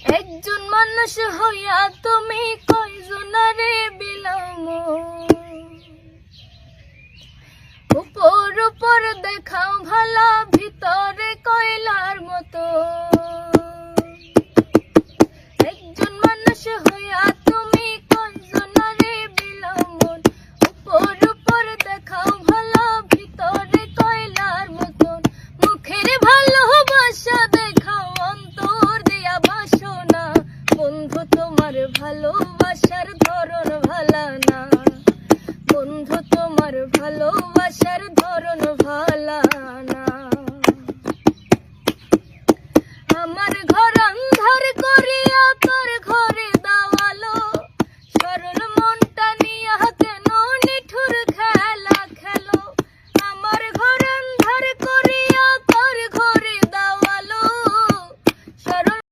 একজন মানুষ হইয়া তুমি কয়জনারে বিলাম, উপর উপর দেখাও ভালা ভিতরে কয়লার মতো। একজন মানুষ হইয়া তুমি কয়জনারে বিলাম, উপর উপর দেখাও ভালা ভিতরে কয়লার মতো। মুখের ভালোবাসা দেখাও অন্তর দিয়া বাসনা, বন্ধু তোমার ভালো